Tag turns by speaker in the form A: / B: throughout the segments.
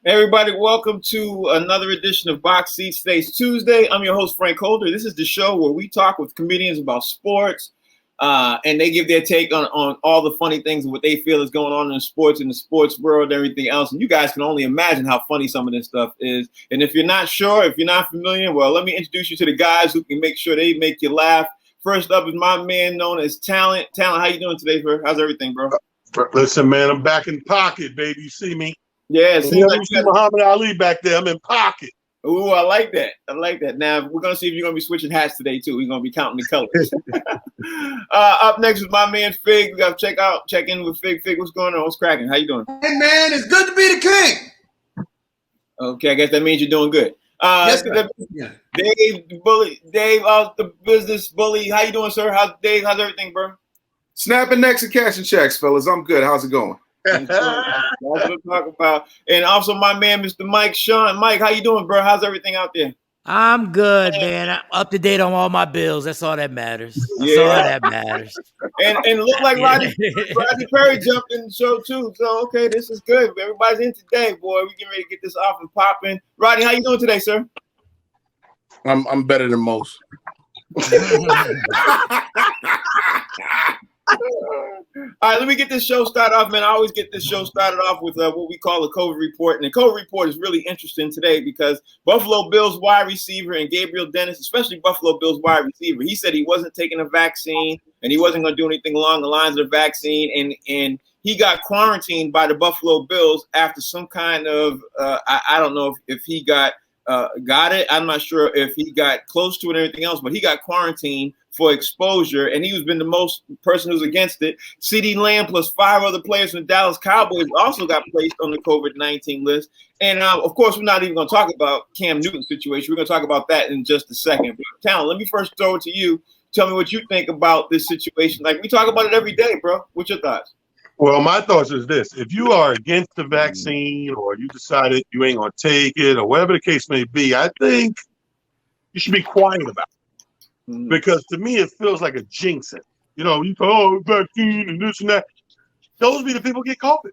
A: Everybody, welcome to another edition of Box Seats. Today's Tuesday. I'm your host, Frank Holder. This is the show where we talk with comedians about sports, and they give their take on all the funny things and what they feel is going on in sports, in the sports world, and everything else. And you guys can only imagine how funny some of this stuff is. And if you're not sure, if you're not familiar, well, let me introduce you to the guys who can make sure they make you laugh. First up is my man known as Talent. Talent, how you doing today, bro? How's everything, bro?
B: Listen, man, I'm back in pocket, baby. You see me?
A: Yeah, it seems like
B: you see Muhammad Ali back there. I'm in pocket.
A: Ooh, I like that. I like that. Now, we're going to see if you're going to be switching hats today, too. We're going to be counting the colors. Up next is my man, Fig. We got to check in with Fig. Fig, what's going on? What's cracking? How you doing?
C: Hey, man, it's good to be the king.
A: Okay, I guess that means you're doing good.
C: Yes,
A: Dave, the bully. Dave, the business bully. How you doing, sir? How's everything, bro?
D: Snapping necks and cashing checks, fellas. I'm good. How's it going?
A: That's what I'm talking about. And also my man, Mr. Mike Sean. Mike, how you doing, bro? How's everything out there?
E: I'm good, man. I'm up to date on all my bills. That's all that matters. That's all that matters.
A: And it looked like Rodney Perry jumped in the show too. So okay, this is good. Everybody's in today, boy. We getting ready to get this off and popping. Rodney, how you doing today, sir?
D: I'm better than most.
A: All right, let me get this show started off, man. I always get this show started off with what we call a COVID report. And the COVID report is really interesting today because Buffalo Bills wide receiver and Gabriel Dennis, especially Buffalo Bills wide receiver, he said he wasn't taking a vaccine and he wasn't going to do anything along the lines of the vaccine. And he got quarantined by the Buffalo Bills after some kind of, I don't know if he got it. I'm not sure if he got close to it or anything else, but he got quarantined for exposure, and he was been the most person who's against it. CeeDee Lamb plus 5 other players from the Dallas Cowboys also got placed on the COVID-19 list. And of course, we're not even going to talk about Cam Newton's situation. We're going to talk about that in just a second. But Talent, let me first throw it to you. Tell me what you think about this situation. Like, we talk about it every day, bro. What's your thoughts?
B: Well, my thoughts is this. If you are against the vaccine or you decided you ain't going to take it or whatever the case may be, I think you should be quiet about it. Because to me, it feels like a jinxing. You know, you go, vaccine and this and that. Those be the people get COVID.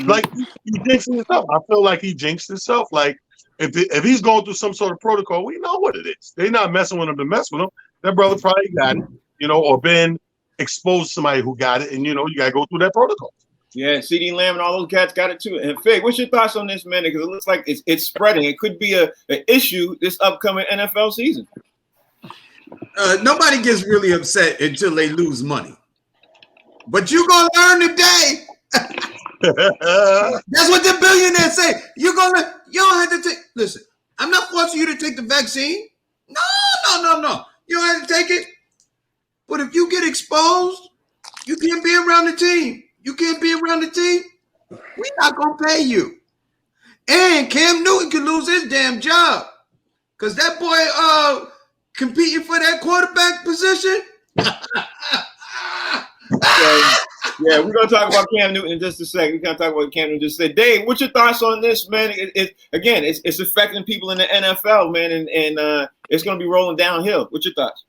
B: Like, he jinxing himself. I feel like he jinxed himself. Like, if he's going through some sort of protocol, we know what it is. They're not messing with him to mess with him. That brother probably got it, or been exposed to somebody who got it, and, you got to go through that protocol.
A: Yeah, CeeDee Lamb and all those cats got it too. And Fig, what's your thoughts on this, man? Because it looks like it's spreading. It could be an issue this upcoming NFL season.
C: Nobody gets really upset until they lose money. But you're going to learn today. That's what the billionaires say. You don't have to take. Listen, I'm not forcing you to take the vaccine. No. You don't have to take it. But if you get exposed, you can't be around the team. We're not going to pay you. And Cam Newton could lose his damn job. Because that boy competing for that quarterback position.
A: Yeah, we're going to talk about Cam Newton in just a second. We're going to talk about Cam Newton just said. Dave, what's your thoughts on this, man? It's affecting people in the NFL, man, and it's going to be rolling downhill. What's your thoughts?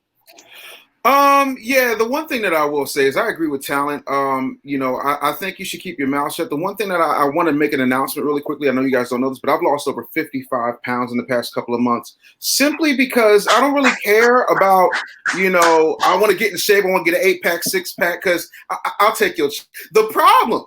D: Yeah, the one thing that I will say is I agree with Talent. I think you should keep your mouth shut. The one thing that I want to make an announcement really quickly. I know you guys don't know this, but I've lost over 55 pounds in the past couple of months simply because I don't really care about, I want to get in shape. I want to get an 8-pack, 6-pack because I'll take your. The problem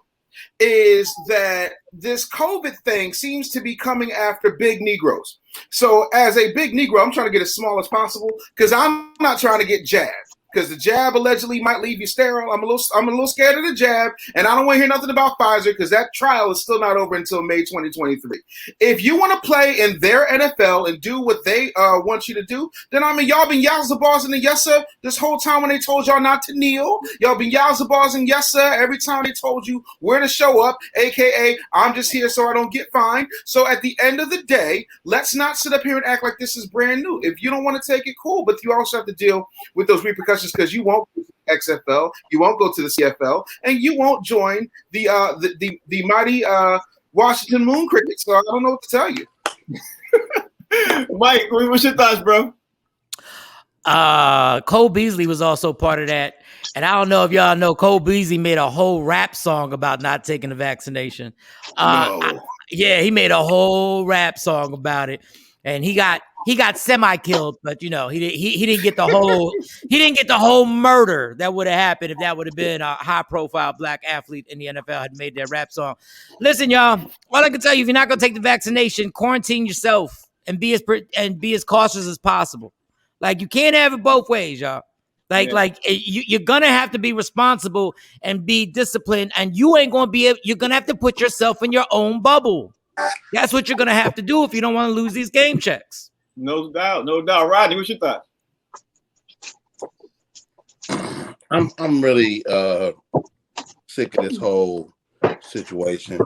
D: is that this COVID thing seems to be coming after big Negroes. So as a big Negro, I'm trying to get as small as possible because I'm not trying to get jabbed. Because the jab allegedly might leave you sterile. I'm a little scared of the jab, and I don't want to hear nothing about Pfizer because that trial is still not over until May 2023. If you want to play in their NFL and do what they want you to do, then y'all been yowza and yes sir this whole time when they told y'all not to kneel. Y'all been yowza and yes sir every time they told you where to show up, aka I'm just here so I don't get fined. So at the end of the day, let's not sit up here and act like this is brand new. If you don't want to take it, cool, but you also have to deal with those repercussions. Because you won't go to the XFL, you won't go to the CFL, and you won't join the mighty Washington Moon Cricket. So I don't know what to tell you.
A: Mike, what's your thoughts, bro?
E: Cole Beasley was also part of that. And I don't know if y'all know, Cole Beasley made a whole rap song about not taking the vaccination.
D: No.
E: Yeah, he made a whole rap song about it, and he got semi-killed, but he didn't get the whole murder that would have happened if that would have been a high-profile black athlete in the NFL had made that rap song. Listen, y'all, all I can tell you, if you're not gonna take the vaccination, quarantine yourself and be as cautious as possible. Like, you can't have it both ways, y'all. You're gonna have to be responsible and be disciplined, and you're gonna have to put yourself in your own bubble. That's what you're gonna have to do if you don't want to lose these game checks.
A: No doubt. Rodney, what's your thought?
F: I'm really sick of this whole situation.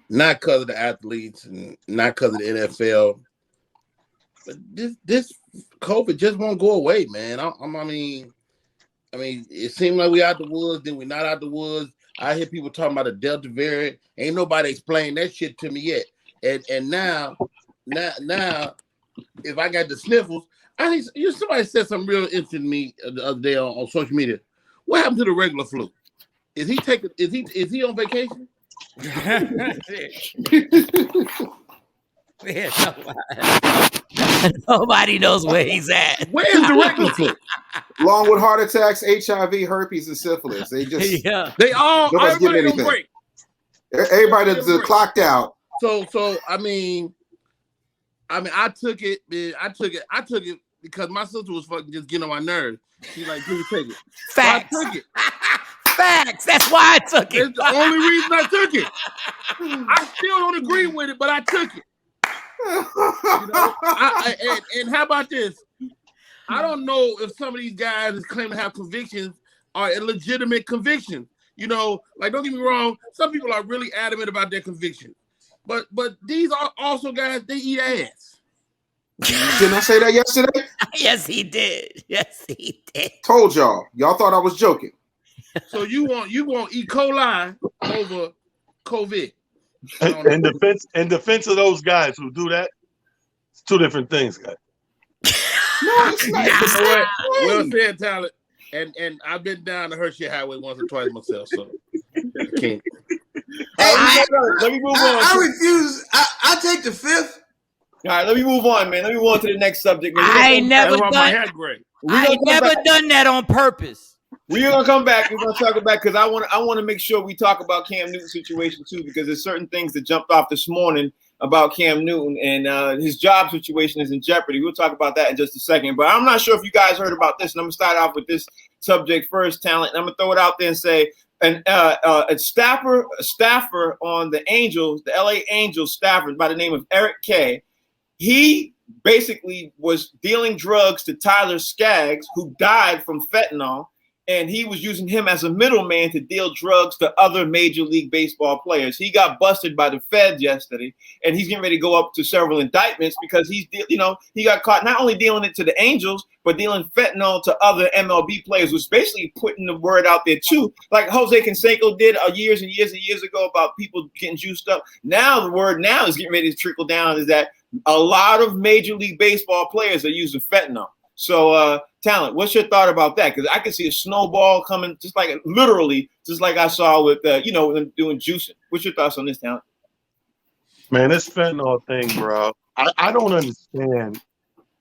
F: Not because of the athletes and not because of the NFL, but this COVID just won't go away, man. I mean, it seems like we out the woods, then we're not out the woods. I hear people talking about the Delta variant. Ain't nobody explained that shit to me yet. And now, if I got the sniffles, somebody said something real interesting to me the other day on social media. What happened to the regular flu? Is he on vacation?
E: Nobody knows where he's at.
F: Where's the regular flu?
D: Along with heart attacks, HIV, herpes, and syphilis. They just
F: Everybody
D: getting
F: on break.
D: Everybody that's clocked out.
F: So I mean, I took it, man. I took it because my sister was fucking just getting on my nerves. She's like, "Please take it."
E: Facts.
F: So I took it.
E: Facts. That's why I took it.
F: It's the only reason I took it. I still don't agree with it, but I took it. And how about this? I don't know if some of these guys that claim to have convictions are illegitimate convictions. Like, don't get me wrong, some people are really adamant about their conviction. But these are also guys, they eat ass.
D: Didn't I say that yesterday?
E: Yes, he did.
D: Told y'all. Y'all thought I was joking.
F: So you want E. coli over COVID.
B: In defense of those guys who do that, it's two different things, guys.
D: No, it's not.
F: Well said, Talent. And I've been down the Hershey Highway once or twice myself, so I can't.
A: Let me move on.
C: I refuse. I take the fifth.
A: All right, let me move on, man. Let me move on to the next subject.
E: I ain't never
F: That's why my hair gray.
E: done that on purpose.
A: We're gonna come back. We're gonna talk about because I want to make sure we talk about Cam Newton's situation too, because there's certain things that jumped off this morning about Cam Newton and his job situation is in jeopardy. We'll talk about that in just a second. But I'm not sure if you guys heard about this, and I'm gonna start off with this subject first, Talent. And I'm gonna throw it out there and say, a staffer on the Angels, the LA Angels staffer by the name of Eric Kay, he basically was dealing drugs to Tyler Skaggs, who died from fentanyl. And he was using him as a middleman to deal drugs to other Major League Baseball players. He got busted by the Feds yesterday, and he's getting ready to go up to several indictments because he got caught not only dealing it to the Angels, but dealing fentanyl to other MLB players, which is basically putting the word out there too, like Jose Canseco did years and years and years ago about people getting juiced up. Now the word now is getting ready to trickle down is that a lot of Major League Baseball players are using fentanyl. So, Talent, what's your thought about that? Because I can see a snowball coming, just like I saw with them doing juicing. What's your thoughts on this, Talent?
B: Man, this fentanyl thing, bro. I don't understand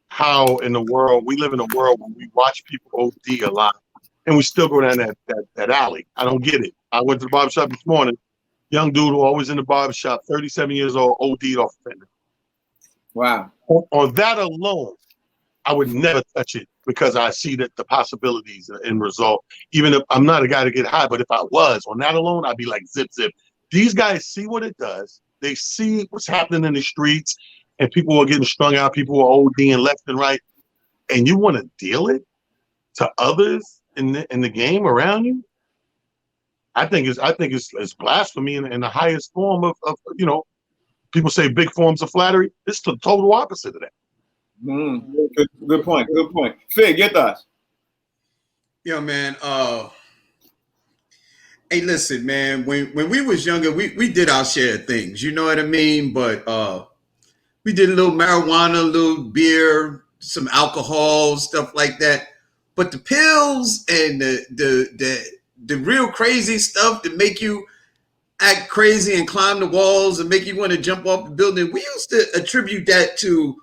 B: how in the world we live in a world where we watch people OD a lot, and we still go down that alley. I don't get it. I went to the barbershop this morning. Young dude who always in the barbershop, 37 years old, OD'd off fentanyl.
A: Wow.
B: On that alone, I would never touch it because I see that the possibilities in result, even if I'm not a guy to get high, but if I was on that alone, I'd be like zip. These guys see what it does. They see what's happening in the streets and people are getting strung out. People are ODing left and right. And you want to deal it to others in the game around you? I think it's blasphemy in the highest form of people say big forms of flattery. It's the total opposite of that.
A: Good point. Fig, your thoughts?
C: Yeah, man. Hey, listen, man. When we was younger, we did our share of things. You know what I mean? But we did a little marijuana, a little beer, some alcohol, stuff like that. But the pills and the real crazy stuff that make you, act crazy and climb the walls and make you want to jump off the building. We used to attribute that to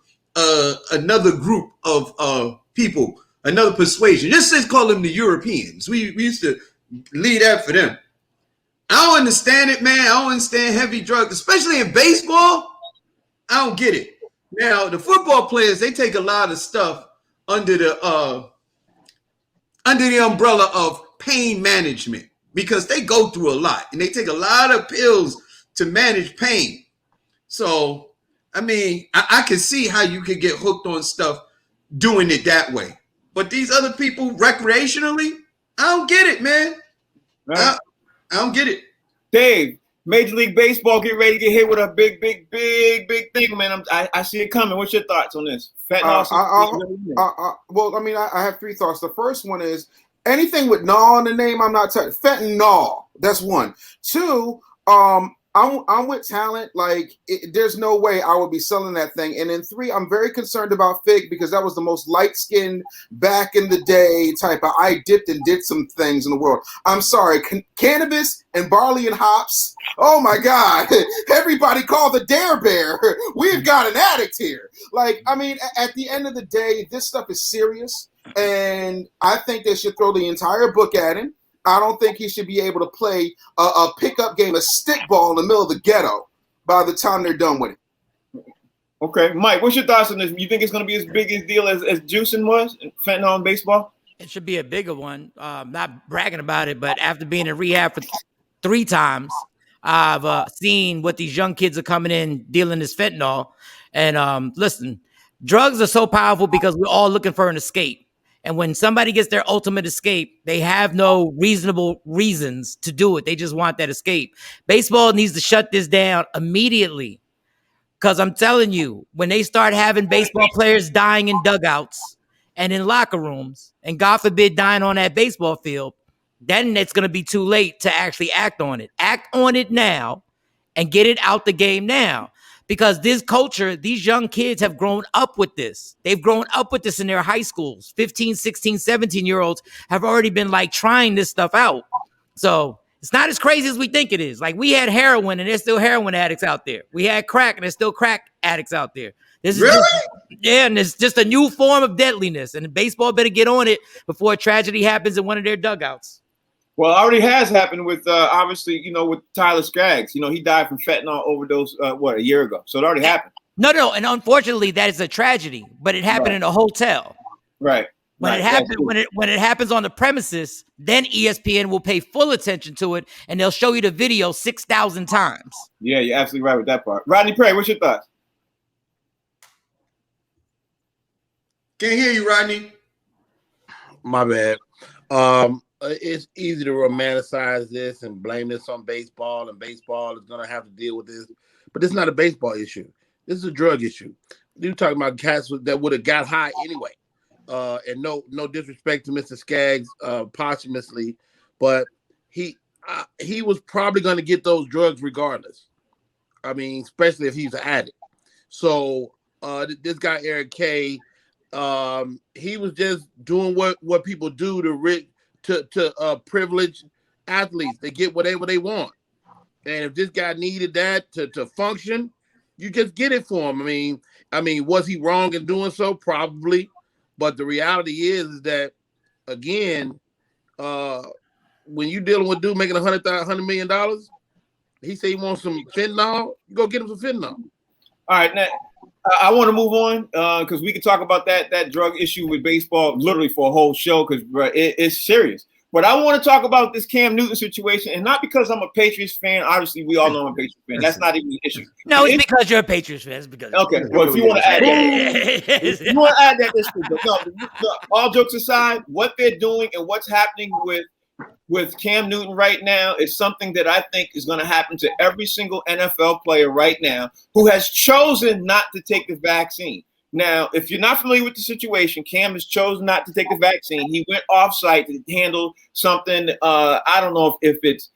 C: another group of people, another persuasion. Just call them the Europeans. We used to leave that for them. I don't understand it, man. I don't understand heavy drugs, especially in baseball. I don't get it. Now, the football players, they take a lot of stuff under the umbrella of pain management because they go through a lot and they take a lot of pills to manage pain. So, I mean, I can see how you could get hooked on stuff doing it that way. But these other people recreationally, I don't get it, man. Right. I don't get it.
A: Dave, Major League Baseball get ready to get hit with a big thing, man. I see it coming. What's your thoughts on this?
D: Well, I mean, I have three thoughts. The first one is anything with "naw" in the name, I'm not touching. Fentanyl. That's one. Two, I'm with Talent. Like, there's no way I would be selling that thing. And then three, I'm very concerned about Fig because that was the most light-skinned back in the day type of I dipped and did some things in the world. I'm sorry. Cannabis and barley and hops. Oh, my God. Everybody call the Dare Bear. We've got an addict here. Like, I mean, at the end of the day, this stuff is serious. And I think they should throw the entire book at him. I don't think he should be able to play a pickup game of stickball in the middle of the ghetto by the time they're done with it.
A: Okay, Mike, what's your thoughts on this? You think it's going to be as big a deal as juicing was, fentanyl in baseball?
E: It should be a bigger one. Not bragging about it, but after being in rehab for 3 times, I've seen what these young kids are coming in dealing this fentanyl. And listen, drugs are so powerful because we're all looking for an escape. And when somebody gets their ultimate escape, they have no reasonable reasons to do it. They just want that escape. Baseball needs to shut this down immediately. Because I'm telling you, when they start having baseball players dying in dugouts and in locker rooms, and God forbid dying on that baseball field, then it's going to be too late to actually act on it. Act on it now and get it out the game now. Because this culture, these young kids have grown up with this. They've grown up with this in their high schools. 15, 16, 17-year-olds have already been like trying this stuff out. So it's not as crazy as we think it is. Like we had heroin and there's still heroin addicts out there. We had crack and there's still crack addicts out there. This is
C: really?
E: And it's just a new form of deadliness. And baseball better get on it before a tragedy happens in one of their dugouts.
A: Well, it already has happened with, obviously, with Tyler Skaggs. He died from fentanyl overdose, a year ago. So it already happened.
E: No. And unfortunately, that is a tragedy. But it happened in a hotel.
A: Right.
E: When it happens, when it happens on the premises, then ESPN will pay full attention to it, and they'll show you the video 6,000 times.
A: Yeah, you're absolutely right with that part. Rodney Prey, what's your thoughts?
C: Can't hear you, Rodney.
F: My bad. It's easy to romanticize this and blame this on baseball, and baseball is going to have to deal with this. But it's not a baseball issue. This is a drug issue. You're talking about cats that would have got high anyway. And no disrespect to Mr. Skaggs posthumously, but he was probably going to get those drugs regardless. I mean, especially if he's an addict. So this guy Eric K, he was just doing what people do to privileged athletes. They get whatever they want. And if this guy needed that to function, you just get it for him. I mean, was he wrong in doing so? Probably. But the reality is that, again, when you're dealing with a dude making $100 million, he say he wants some fentanyl, you go get him some fentanyl.
A: All right, now I want to move on because we can talk about that drug issue with baseball literally for a whole show because it's serious. But I want to talk about this Cam Newton situation, and not because I'm a Patriots fan. Obviously, we all know I'm a Patriots fan. That's not even the issue.
E: No, it's because you're a Patriots fan. It's because
A: okay. Well, if you want to add that, you want to add that, that's true. But no, all jokes aside, what they're doing and what's happening with Cam Newton right now is something that I think is going to happen to every single NFL player right now who has chosen not to take the vaccine. Now, if you're not familiar with the situation, Cam has chosen not to take the vaccine. He went off-site to handle something. I don't know if it's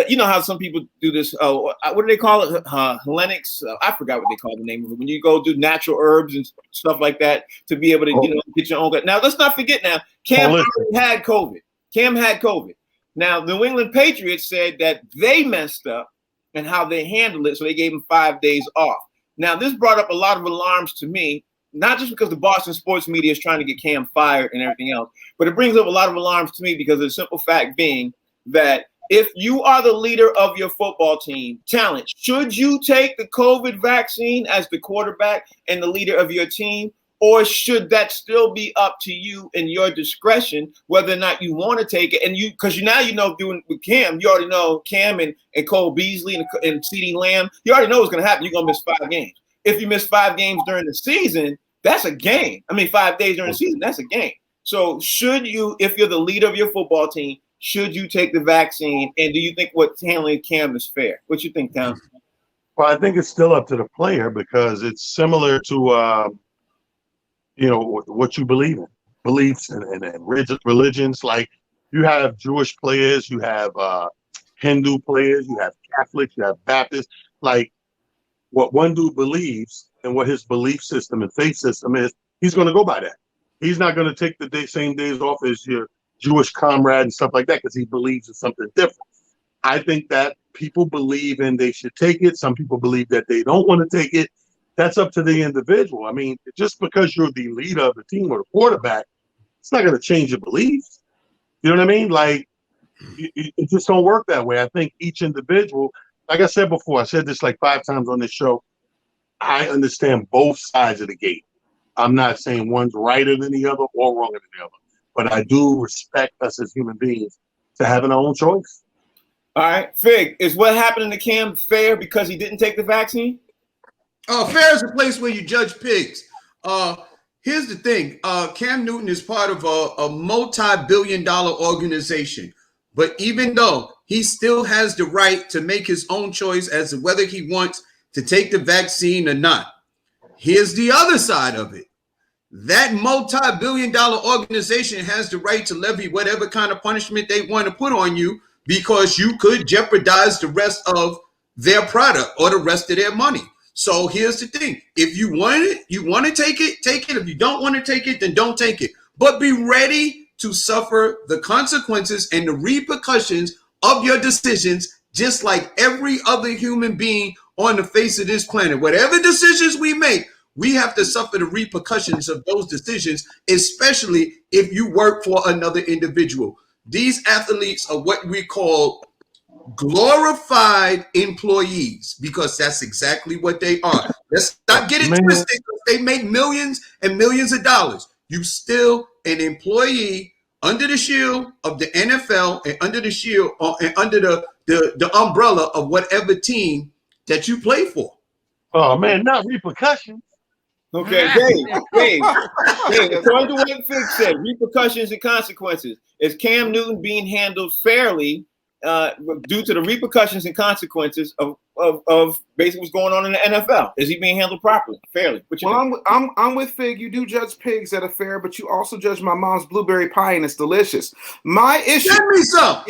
A: you know how some people do this. What do they call it? Hellenics. I forgot what they call the name of it. When you go do natural herbs and stuff like that to be able to get your own. Now, let's not forget. Now, Cam already had COVID. Cam had COVID. Now, the New England Patriots said that they messed up and how they handled it, so they gave him 5 days off. Now, this brought up a lot of alarms to me, not just because the Boston sports media is trying to get Cam fired and everything else, but it brings up a lot of alarms to me because of the simple fact being that if you are the leader of your football team, Talent, should you take the COVID vaccine as the quarterback and the leader of your team? Or should that still be up to you and your discretion, whether or not you want to take it? And you, because now you know, doing with Cam, you already know Cam and Cole Beasley and CeeDee Lamb, you already know what's going to happen. You're going to miss 5 games. If you miss 5 games during the season, that's a game. I mean, 5 days during the season, that's a game. So should you, if you're the leader of your football team, should you take the vaccine? And do you think what's handling Cam is fair? What you think, Tom?
B: Well, I think it's still up to the player because it's similar to what you believe in, beliefs and religions. Like you have Jewish players, you have Hindu players, you have Catholics, you have Baptists. Like what one dude believes and what his belief system and faith system is, he's going to go by that. He's not going to take the same days off as your Jewish comrade and stuff like that because he believes in something different. I think that people believe and they should take it. Some people believe that they don't want to take it. That's up to the individual. I mean, just because you're the leader of the team or the quarterback, it's not going to change your beliefs. You know what I mean? Like, it just don't work that way. I think each individual, like I said before, I said this like 5 times on this show, I understand both sides of the gate. I'm not saying one's righter than the other or wronger than the other, but I do respect us as human beings to having our own choice.
A: All right, Fig, is what happened to Cam fair because he didn't take the vaccine?
C: Fair is a place where you judge pigs. Here's the thing. Cam Newton is part of a multi-billion-dollar organization. But even though he still has the right to make his own choice as to whether he wants to take the vaccine or not, here's the other side of it. That multi-billion-dollar organization has the right to levy whatever kind of punishment they want to put on you because you could jeopardize the rest of their product or the rest of their money. So here's the thing. If you want it, you want to take it, take it. If you don't want to take it, then don't take it. But be ready to suffer the consequences and the repercussions of your decisions, just like every other human being on the face of this planet. Whatever decisions we make, we have to suffer the repercussions of those decisions, especially if you work for another individual. These athletes are what we call glorified employees because that's exactly what they are. Let's not get it twisted. They make millions and millions of dollars. You still an employee under the shield of the NFL and under the shield and under the umbrella of whatever team that you play for.
B: Oh man, not repercussions.
A: Okay, Dave, according to what Fig said, repercussions and consequences. Is Cam Newton being handled fairly due to the repercussions and consequences of basically what's going on in the NFL? Is he being handled properly, fairly?
D: I'm with Fig. You do judge pigs that are fair, but you also judge my mom's blueberry pie, and it's delicious. My issue.
C: Send me some.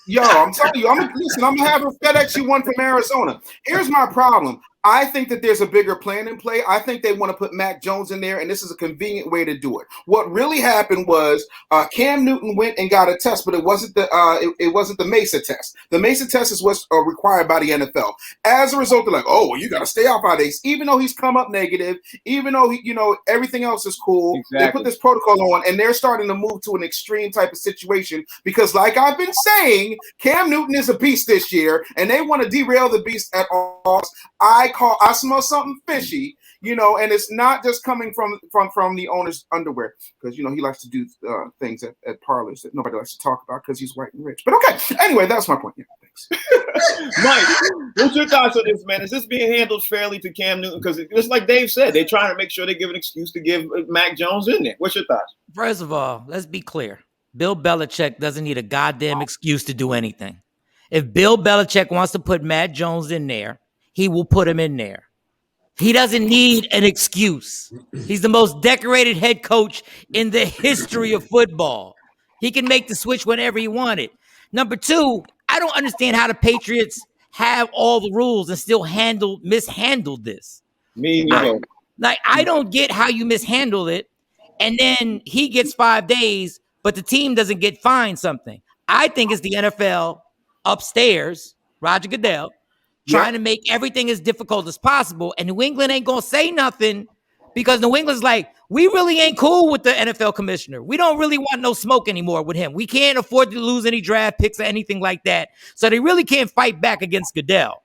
D: Yo, I'm telling you, I'm gonna have a FedEx you one from Arizona. Here's my problem. I think that there's a bigger plan in play. I think they want to put Mac Jones in there, and this is a convenient way to do it. What really happened was Cam Newton went and got a test, but it wasn't the Mesa test. The Mesa test is what's required by the NFL. As a result, they're like, oh, well, you got to stay off 5 days, even though he's come up negative, even though everything else is cool. Exactly. They put this protocol on, and they're starting to move to an extreme type of situation because, like I've been saying, Cam Newton is a beast this year, and they want to derail the beast at all. I smell something fishy, and it's not just coming from the owner's underwear because he likes to do things at parlors that nobody likes to talk about because he's white and rich. But okay, anyway, that's my point. Yeah, thanks.
A: Mike, what's your thoughts on this, man? Is this being handled fairly to Cam Newton? Because just like Dave said, they're trying to make sure they give an excuse to give Mac Jones in there. What's your thoughts?
E: First of all, let's be clear. Bill Belichick doesn't need a goddamn excuse to do anything. If Bill Belichick wants to put Mac Jones in there, he will put him in there. He doesn't need an excuse. He's the most decorated head coach in the history of football. He can make the switch whenever he wanted. Number two, I don't understand how the Patriots have all the rules and still mishandled this.
A: Me neither.
E: I don't get how you mishandle it, and then he gets 5 days, but the team doesn't get fined something. I think it's the NFL upstairs, Roger Goodell, trying to make everything as difficult as possible. And New England ain't going to say nothing because New England's like, we really ain't cool with the NFL commissioner. We don't really want no smoke anymore with him. We can't afford to lose any draft picks or anything like that. So they really can't fight back against Goodell.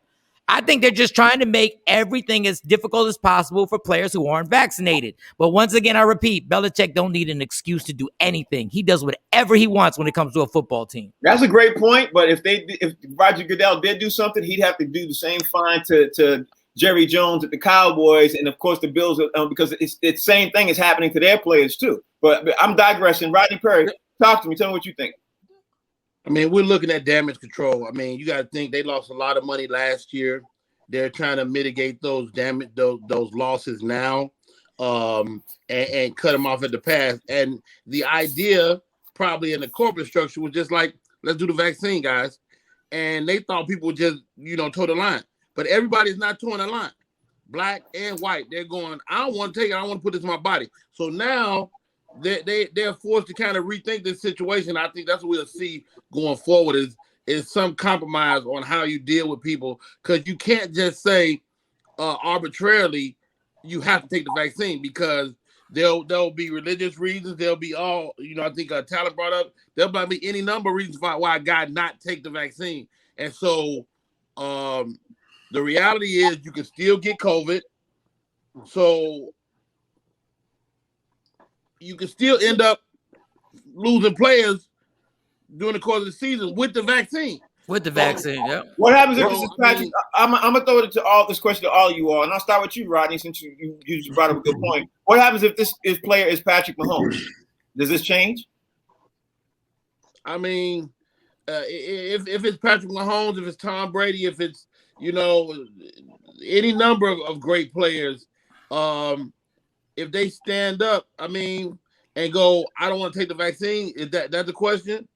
E: I think they're just trying to make everything as difficult as possible for players who aren't vaccinated. But once again, I repeat, Belichick don't need an excuse to do anything. He does whatever he wants when it comes to a football team.
A: That's a great point. But if Roger Goodell did do something, he'd have to do the same fine to Jerry Jones at the Cowboys, and of course the Bills, because it's the same thing is happening to their players too. But I'm digressing. Rodney Perry, talk to me. Tell me what you think.
F: I mean, we're looking at damage control. I mean, you got to think they lost a lot of money last year. They're trying to mitigate those losses now, and cut them off at the pass. And the idea, probably in the corporate structure, was just like, let's do the vaccine, guys. And they thought people would just, toe the line. But everybody's not towing the line. Black and white, they're going, I don't want to take it. I don't want to put this in my body. So now they're forced to kind of rethink this situation. I think that's what we'll see going forward is some compromise on how you deal with people, because you can't just say arbitrarily you have to take the vaccine, because there'll be religious reasons. There'll be all, I think Talent brought up, there'll be any number of reasons why a guy not take the vaccine. And so the reality is you can still get COVID. So you can still end up losing players during the course of the season with the vaccine.
E: With the vaccine, yeah.
A: What happens if this is Patrick? I'm gonna throw it to this question to all you all, and I'll start with you, Rodney, since you brought up a good point. What happens if this player is Patrick Mahomes? Does this change?
F: I mean, if it's Patrick Mahomes, if it's Tom Brady, if it's any number of great players, if they stand up, and go, I don't want to take the vaccine. Is that's the question?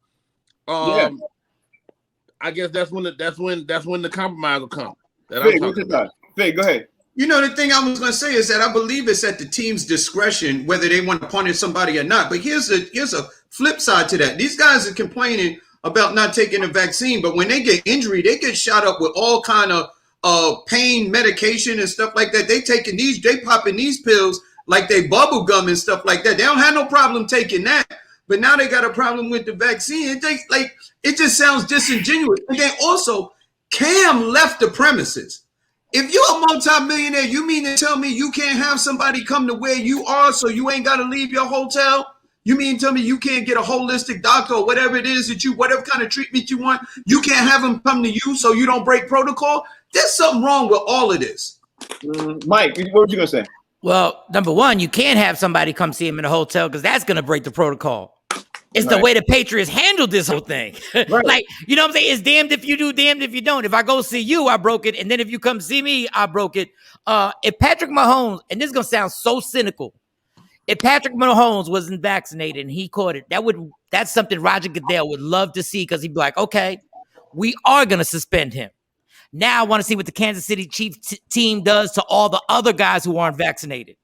A: Yeah.
F: I guess that's when the compromise will come.
A: Fig, go ahead.
C: The thing I was going to say is that I believe it's at the team's discretion whether they want to punish somebody or not. But here's a flip side to that. These guys are complaining about not taking the vaccine, but when they get injury, they get shot up with all kind of pain medication and stuff like that. They popping these pills like they bubble gum and stuff like that. They don't have no problem taking that. But now they got a problem with the vaccine. It just sounds disingenuous. And then also, Cam left the premises. If you're a multimillionaire, you mean to tell me you can't have somebody come to where you are so you ain't got to leave your hotel? You mean to tell me you can't get a holistic doctor or whatever it is whatever kind of treatment you want, you can't have them come to you so you don't break protocol? There's something wrong with all of this.
A: Mike, what were you going to say?
E: Well, number one, you can't have somebody come see him in a hotel because that's going to break the protocol. It's the way the Patriots handled this whole thing. Right. Like, you know what I'm saying? It's damned if you do, damned if you don't. If I go see you, I broke it. And then if you come see me, I broke it. If Patrick Mahomes, and this is going to sound so cynical, if Patrick Mahomes wasn't vaccinated and he caught it, that's something Roger Goodell would love to see, because he'd be like, okay, we are going to suspend him. Now I want to see what the Kansas City Chiefs team does to all the other guys who aren't vaccinated.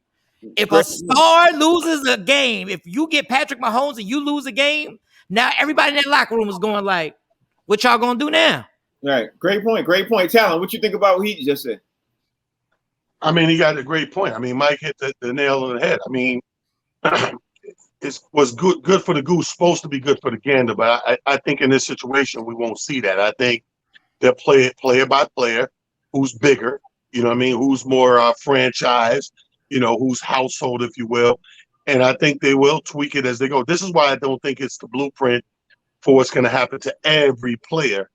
E: If a star loses a game, if you get Patrick Mahomes and you lose a game, now everybody in that locker room is going like, what y'all going to do now?
A: Right. Great point. Talent, what you think about what he just said?
B: He got a great point. Mike hit the nail on the head. It was good for the goose, supposed to be good for the gander, but I think in this situation we won't see that. I think they'll play it player by player, who's bigger, who's more franchise, who's household, if you will. And I think they will tweak it as they go. This is why I don't think it's the blueprint for what's going to happen to every player,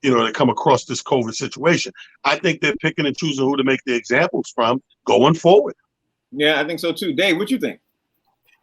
B: that come across this COVID situation. I think they're picking and choosing who to make the examples from going forward.
A: Yeah, I think so too. Dave, what you think?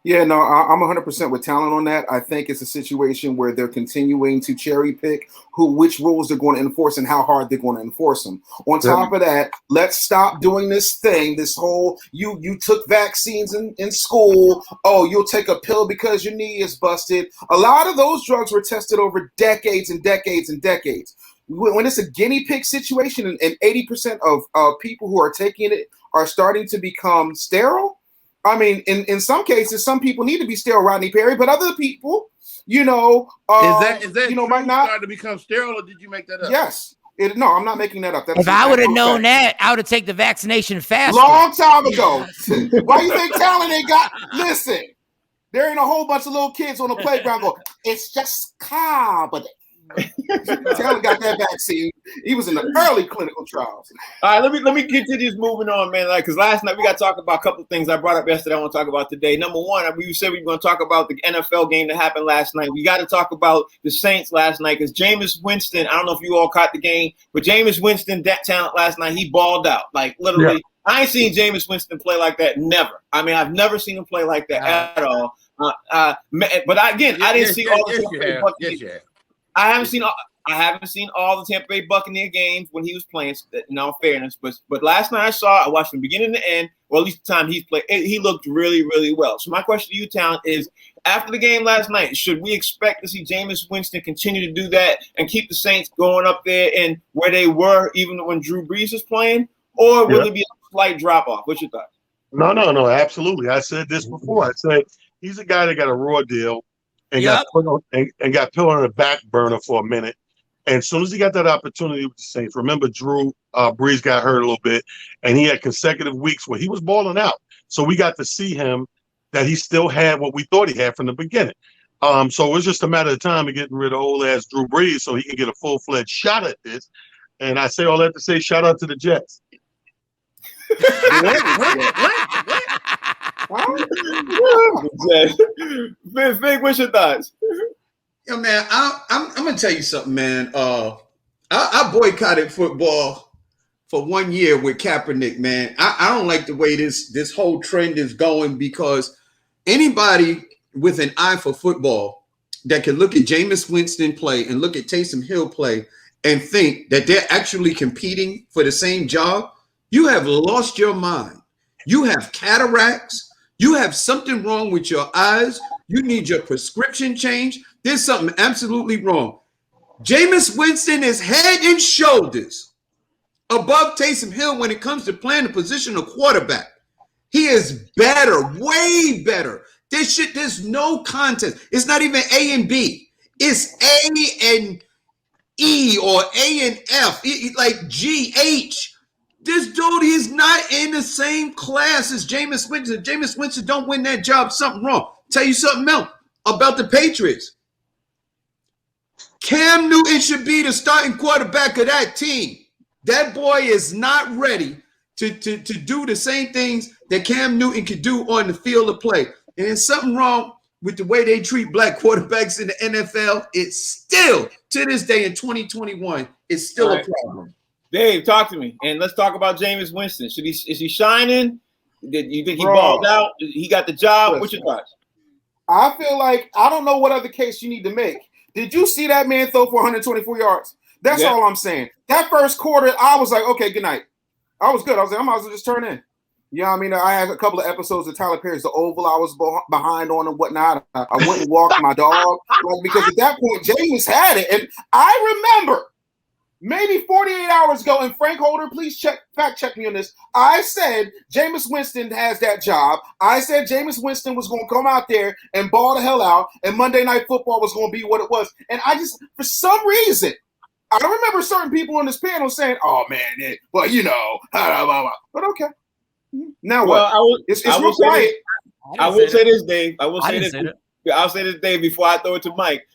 D: Yeah, no, I'm 100% with Talent on that. I think it's a situation where they're continuing to cherry pick which rules they're going to enforce and how hard they're going to enforce them. On top of that, let's stop doing this thing, this whole you took vaccines in school. Oh, you'll take a pill because your knee is busted. A lot of those drugs were tested over decades and decades and decades. When it's a guinea pig situation and 80% of people who are taking it are starting to become sterile, in some cases, some people need to be sterile, Rodney Perry, but other people, you know,
F: Is that
D: you know,
F: true?
D: might not.
F: Starting to become sterile, or did you make that up?
D: Yes. No, I'm not making that up. That's
E: If I would have known
D: fact.
E: that, I would have taken the vaccination faster.
D: Long time ago. Why you think Talent ain't got? Listen, there ain't a whole bunch of little kids on the playground going, it's just but Talent got that vaccine. He was in the early clinical trials.
A: All right, let me continue moving on, man. Like, because last night we got to talk about a couple of things I brought up yesterday. I want to talk about today. Number one, we said we were going to talk about the NFL game that happened last night. We got to talk about the Saints last night because Jameis Winston. I don't know if you all caught the game, but Jameis Winston, that talent last night, he balled out. Like literally, yeah. I ain't seen Jameis Winston play like that. Never. I mean, I've never seen him play like that at all. But I didn't see all the. Yes, you have. I haven't seen all the Tampa Bay Buccaneer games when he was playing. In all fairness, but last night I watched from the beginning to end, or at least the time he's played. He looked really, really well. So my question to you, Talent, is after the game last night, should we expect to see Jameis Winston continue to do that and keep the Saints going up there and where they were even when Drew Brees is playing, or will it be a slight drop off? What's your thoughts?
B: No, absolutely. I said this before. I said he's a guy that got a raw deal. And got put on the back burner for a minute. And as soon as he got that opportunity with the Saints, remember Drew Brees got hurt a little bit, and he had consecutive weeks where he was balling out. So we got to see him that he still had what we thought he had from the beginning. So it was just a matter of time of getting rid of old ass Drew Brees so he can get a full-fledged shot at this. And I say all that to say shout out to the Jets.
A: Fig, what's your thoughts?
C: Yo, man, I'm gonna tell you something, man. I boycotted football for 1 year with Kaepernick, man. I don't like the way this whole trend is going because anybody with an eye for football that can look at Jameis Winston play and look at Taysom Hill play and think that they're actually competing for the same job, you have lost your mind. You have cataracts. You have something wrong with your eyes. You need your prescription changed. There's something absolutely wrong. Jameis Winston is head and shoulders above Taysom Hill when it comes to playing the position of quarterback. He is better, way better. There's no contest. It's not even A and B. It's A and E or A and F, like G, H. This dude is not in the same class as Jameis Winston. If Jameis Winston don't win that job, something wrong. Tell you something else about the Patriots. Cam Newton should be the starting quarterback of that team. That boy is not ready to do the same things that Cam Newton could do on the field of play. And there's something wrong with the way they treat black quarterbacks in the NFL. It's still, to this day in 2021, it's still a problem.
A: Dave, talk to me, and let's talk about Jameis Winston. Is he shining? Did you think he balled out? He got the job? What's your thoughts?
D: I feel like I don't know what other case you need to make. Did you see that man throw for 124 yards? That's all I'm saying. That first quarter, I was like, okay, good night. I was good. I was like, I might as well just turn in. You know what I mean? I had a couple of episodes of Tyler Perry's The Oval. I was behind on and whatnot. I went and walked my dog because at that point, Jameis had it. And I remember maybe 48 hours ago, and Frank Holder, please fact check me on this. I said Jameis Winston has that job. I said Jameis Winston was going to come out there and ball the hell out, and Monday Night Football was going to be what it was. And I just, for some reason, I don't remember certain people on this panel saying, "Oh man, well, you know," blah, blah, blah. But okay. Now what? It's real quiet.
A: I will say this, Dave. I'll say this, Dave, before I throw it to Mike.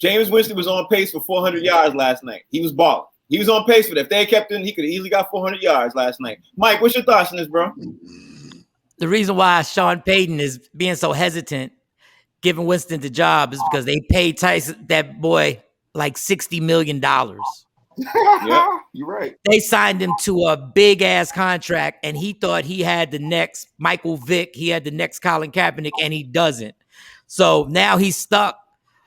A: Jameis Winston was on pace for 400 yards last night. He was balling. He was on pace for that. If they had kept him, he could have easily got 400 yards last night. Mike, what's your thoughts on this, bro?
E: The reason why Sean Payton is being so hesitant giving Winston the job is because they paid Tyson, that boy, like $60 million.
D: Yeah, you're right.
E: They signed him to a big ass contract, and he thought he had the next Michael Vick, he had the next Colin Kaepernick, and he doesn't. So now he's stuck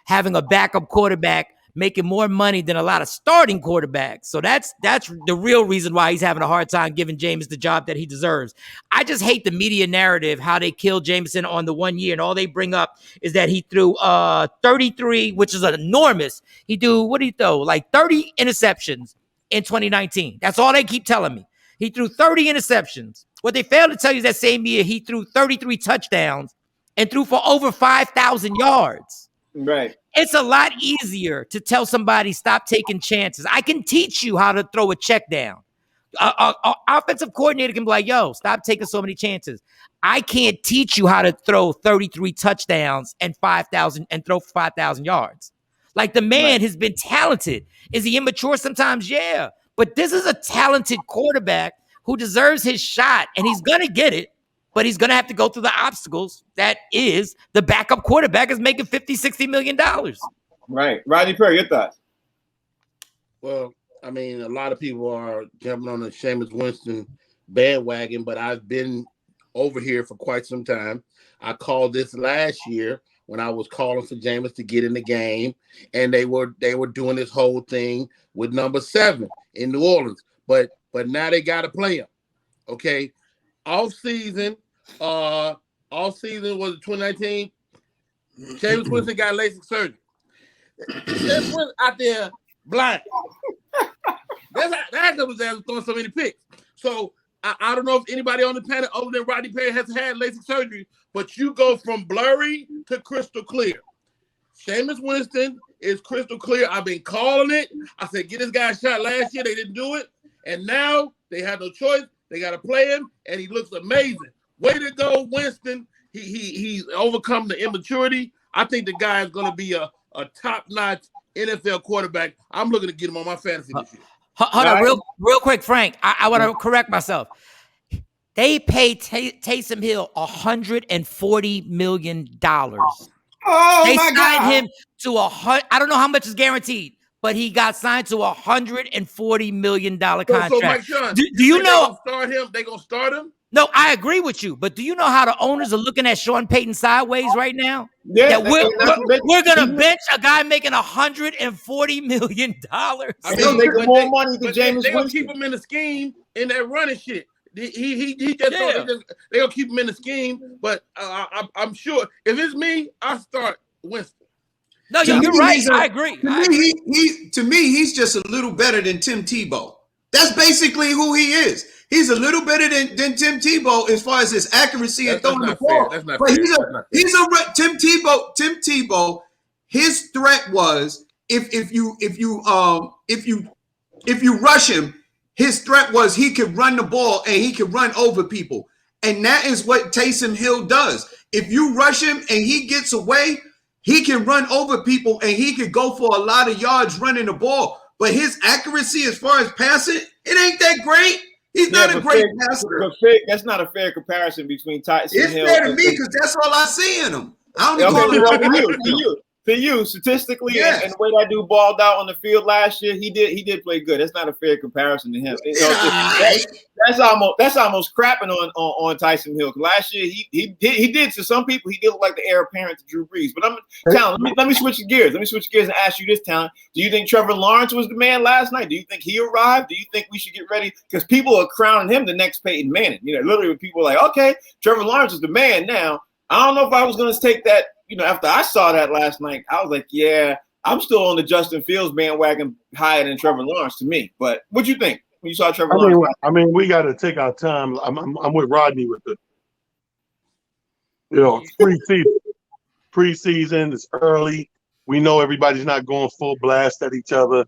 E: having a backup quarterback making more money than a lot of starting quarterbacks. So that's the real reason why he's having a hard time giving Jameis the job that he deserves. I just hate the media narrative, how they killed Jameson on the 1 year, and all they bring up is that he threw 33, which is enormous. What did he throw? Like 30 interceptions in 2019. That's all they keep telling me. He threw 30 interceptions. What they failed to tell you is that same year he threw 33 touchdowns and threw for over 5,000 yards.
A: Right.
E: It's a lot easier to tell somebody stop taking chances. I can teach you how to throw a check down. An offensive coordinator can be like, yo, stop taking so many chances. I can't teach you how to throw 33 touchdowns and 5,000 and throw 5,000 yards. Like, the man has been talented. Is he immature sometimes? Yeah. But this is a talented quarterback who deserves his shot, and he's going to get it, but he's going to have to go through the obstacles that is the backup quarterback is making $50-60 million.
A: Right. Rodney Perry, your thoughts?
F: Well, I mean, a lot of people are jumping on the Jameis Winston bandwagon, but I've been over here for quite some time. I called this last year when I was calling for Jameis to get in the game, and they were doing this whole thing with number 7 in New Orleans. But now they got to play him. Okay, off season was it 2019? Jameis Winston got LASIK surgery. Jameis Winston out there blind. That's was there throwing so many picks. So I don't know if anybody on the planet other than Rodney Perry has had LASIK surgery, but you go from blurry to crystal clear. Jameis Winston is crystal clear. I've been calling it. I said, get this guy a shot last year. They didn't do it. And now they have no choice. They got to play him, and he looks amazing. Way to go, Winston. He's overcome the immaturity. I think the guy is going to be a top-notch NFL quarterback. I'm looking to get him on my fantasy this year.
E: Hold on, real quick, Frank. I want to correct myself. They paid Taysom Hill $140 million.
A: Oh,
E: they
A: my
E: signed
A: God.
E: him to I don't know how much is guaranteed, but he got signed to $140 million contract.
F: So Mike Sean,
E: do you know?
F: They gonna start him?
E: No, I agree with you, but do you know how the owners are looking at Sean Payton sideways right now?
A: Yeah,
E: we're gonna bench a guy making $140 million.
F: I
A: They'll
F: mean,
A: make more money than Jameis
F: they gonna
A: Winston.
F: keep him in the scheme in that running shit. He just they gonna keep him in the scheme. But I'm sure if it's me, I start Winston.
E: No, you're right. I agree.
C: To me, he's just a little better than Tim Tebow. That's basically who he is. He's a little better than Tim Tebow as far as his accuracy and throwing the ball.
F: That's not
C: but
F: fair.
C: Tim Tebow. His threat was if you rush him, his threat was he could run the ball and he could run over people, and that is what Taysom Hill does. If you rush him and he gets away, he can run over people and he could go for a lot of yards running the ball. But his accuracy as far as passing, it ain't that great. He's not a great passer.
A: That's not a fair comparison between Tyson
C: It's
A: Hill.
C: fair to me because that's all I see in him. I don't
A: To you, statistically, and the way that dude balled out on the field last year, he did play good. That's not a fair comparison to him. That's almost crapping on Tyson Hill. Last year, he did to some people. He did look like the heir apparent to Drew Brees. But let me switch gears. Let me switch gears and ask you this, Talon. Do you think Trevor Lawrence was the man last night? Do you think he arrived? Do you think we should get ready? Because people are crowning him the next Peyton Manning. Literally, people are like, okay, Trevor Lawrence is the man now. I don't know if I was going to take that. After I saw that last night, I was like, yeah, I'm still on the Justin Fields bandwagon higher than Trevor Lawrence to me. But what you think when you saw Trevor Lawrence?
B: I mean, we got to take our time. I'm with Rodney with the, preseason. It's early. We know everybody's not going full blast at each other.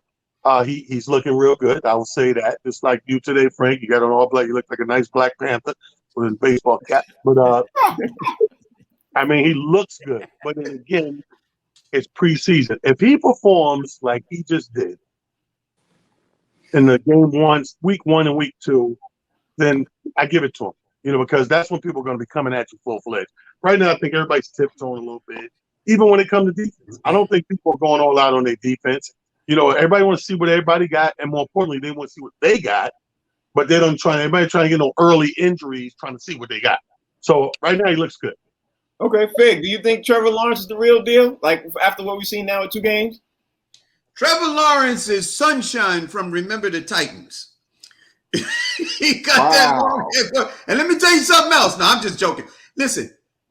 B: He's looking real good. I will say that. Just like you today, Frank, you got an all black. You look like a nice Black Panther with his baseball cap. But I mean, he looks good, but then again, it's preseason. If he performs like he just did in the week 1 and week 2, then I give it to him, because that's when people are going to be coming at you full-fledged. Right now, I think everybody's tiptoeing a little bit, even when it comes to defense. I don't think people are going all out on their defense. Everybody wants to see what everybody got, and more importantly, they want to see what they got, but they don't everybody trying to get no early injuries trying to see what they got. So right now, he looks good.
A: Okay, Fig, do you think Trevor Lawrence is the real deal? Like after what we've seen now in 2 games?
C: Trevor Lawrence is Sunshine from Remember the Titans. He got that long hair. And let me tell you something else. No, I'm just joking. Listen,